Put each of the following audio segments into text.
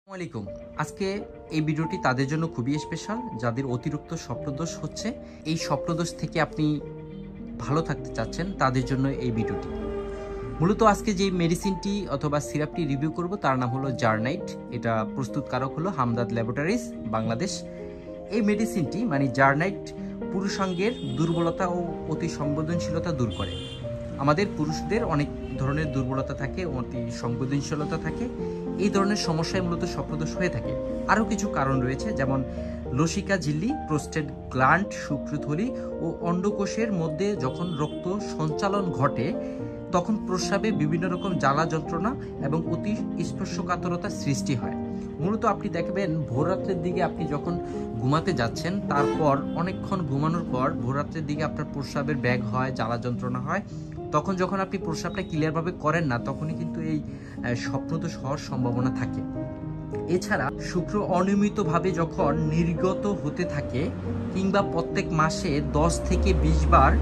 আসসালামাইকুম। আজকে এই ভিডিওটি তাদের জন্য খুবই স্পেশাল যাদের অতিরিক্ত স্বপ্নদোষ হচ্ছে। এই স্বপ্নদোষ থেকে আপনি ভালো থাকতে চাচ্ছেন, তাদের জন্য এই ভিডিওটি। মূলত আজকে যে মেডিসিনটি অথবা সিরাপটি রিভিউ করব তার নাম হলো জার্নাইট। এটা প্রস্তুতকারক হলো হামদাদ ল্যাবরেটরিজ, বাংলাদেশ। এই মেডিসিনটি মানে জার্নাইট পুরুষাঙ্গের দুর্বলতা ও অতি সংবেদনশীলতা দূর করে। আমাদের পুরুষদের অনেক ধরনের দুর্বলতা থাকে, অতি সংবেদনশীলতা থাকে। এই ধরনের সমস্যায় মূলত স্বপ্নদোষ হয়ে থাকে। আরও কিছু কারণ রয়েছে, যেমন লসিকা ঝিল্লি, প্রোস্টেট গ্ল্যান্ড, শুক্রথলি ও অন্ডকোষের মধ্যে যখন রক্ত সঞ্চালন ঘটে তখন প্রস্রাবে বিভিন্ন রকম জ্বালা যন্ত্রণা এবং অতি স্পর্শকাতরতার সৃষ্টি হয়। মূলত আপনি দেখবেন ভোররাত্রের দিকে আপনি যখন ঘুমাতে যাচ্ছেন, তারপর অনেকক্ষণ ঘুমানোর পর ভোররাত্রের দিকে আপনার প্রস্রাবের ব্যাঘাত হয়, জ্বালা যন্ত্রণা হয়। তখন যখন আপনি প্রস্রাবটা ক্লিয়ারভাবে করেন না, তখনই কিন্তু এই স্বপ্নদোষ হওয়ার সম্ভাবনা থাকে। এছাড়া শুক্র অনিয়মিতভাবে যখন নির্গত হতে থাকে কিংবা প্রত্যেক মাসে 10 থেকে 20 বার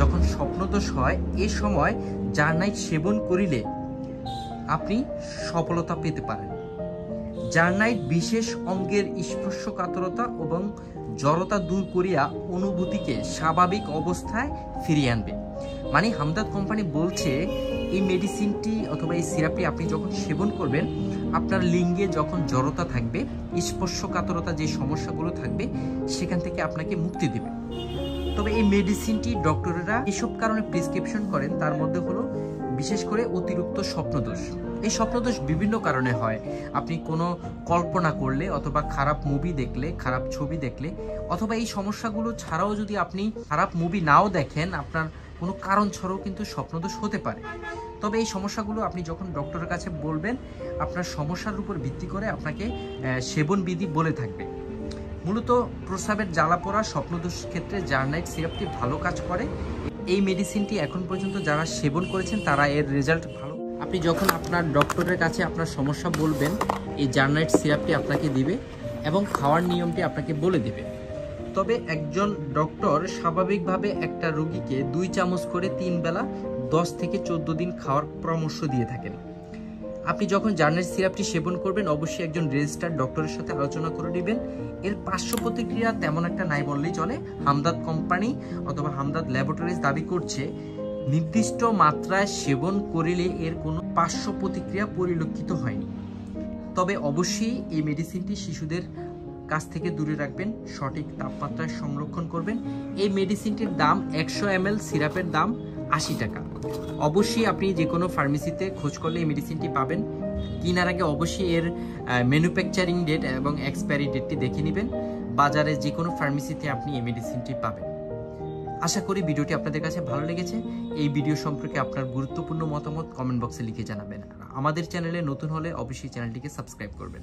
যখন স্বপ্নদোষ হয়, এ সময় জার্নাইট সেবন করিলে আপনি সফলতা পেতে পারেন। জার্নাইট বিশেষ অঙ্গের স্পর্শকাতরতা এবং জড়তা দূর করিয়া অনুভূতিকে স্বাভাবিক অবস্থায় ফিরিয়ে আনবে। মানে হামদাদ কোম্পানি বলছে এই মেডিসিনটি অথবা এই সিরাপটি আপনি যখন সেবন করবেন, আপনার লিঙ্গে যখন জড়তা থাকবে, স্পর্শকাতরতা যে সমস্যাগুলো থাকবে, সেখান থেকে আপনাকে মুক্তি দেবে। তবে এই মেডিসিনটি ডক্টরেরা এসব কারণে প্রেসক্রিপশন করেন, তার মধ্যে হলো বিশেষ করে অতিরিক্ত স্বপ্নদোষ। এই স্বপ্নদোষ বিভিন্ন কারণে হয়। আপনি কোনো কল্পনা করলে অথবা খারাপ মুভি দেখলে, খারাপ ছবি দেখলে, অথবা এই সমস্যাগুলো ছাড়াও যদি আপনি খারাপ মুভি নাও দেখেন, আপনার কোনো কারণ ছাড়াও কিন্তু স্বপ্নদোষ হতে পারে। তবে এই সমস্যাগুলো আপনি যখন ডক্টরের কাছে বলবেন, আপনার সমস্যার উপর ভিত্তি করে আপনাকে সেবন বিধি বলে থাকবে। মূলত প্রস্রাবের জ্বালা পোড়া স্বপ্নদোষ ক্ষেত্রে জার্নাইট সিরাপটি ভালো কাজ করে। এই মেডিসিনটি এখন পর্যন্ত যারা সেবন করেছেন তারা এর রেজাল্ট ভালো। আপনি যখন আপনার ডক্টরের কাছে আপনার সমস্যা বলবেন, এই জার্নাইট সিরাপটি আপনাকে দিবে এবং খাওয়ার নিয়মটি আপনাকে বলে দেবে। তবে একজন ডক্টর স্বাভাবিকভাবে একটা রোগীকে 2 চামচ করে 3 বেলা 10 থেকে 14 দিন খাওয়ার পরামর্শ দিয়ে থাকেন। আপনি যখন জার্নাইট সিরাপটি সেবন করবেন, অবশ্যই একজন রেজিস্টার্ড ডক্টরের সাথে আলোচনা করে নেবেন। এর পার্শ্ব প্রতিক্রিয়া তেমন একটা নাই বললেই চলে। হামদাদ কোম্পানি অথবা হামদাদ ল্যাবরেটরিজ দাবি করছে নির্দিষ্ট মাত্রায় সেবন করিলে এর কোনো পার্শ্ব প্রতিক্রিয়া পরিলক্ষিত হয়নি। তবে অবশ্যই এই মেডিসিনটি শিশুদের কাছ থেকে দূরে রাখবেন, সঠিক তাপমাত্রায় সংরক্ষণ করবেন। এই মেডিসিনটির দাম 100 ml সিরাপের দাম 80 টাকা। অবশ্যই আপনি যে কোনো ফার্মেসিতে খোঁজ করলে এই মেডিসিনটি পাবেন। কেনার আগে অবশ্যই এর ম্যানুফ্যাকচারিং ডেট এবং এক্সপায়ারি ডেটটি দেখে নেবেন। বাজারে যে কোনো ফার্মেসিতে আপনি এই মেডিসিনটি পাবেন। আশা করি ভিডিওটি আপনাদের কাছে ভালো লেগেছে। এই ভিডিও সম্পর্কে আপনার গুরুত্বপূর্ণ মতামত কমেন্ট বক্সে লিখে জানাবেন। আমাদের চ্যানেলে নতুন হলে অবশ্যই চ্যানেলটিকে সাবস্ক্রাইব করবেন।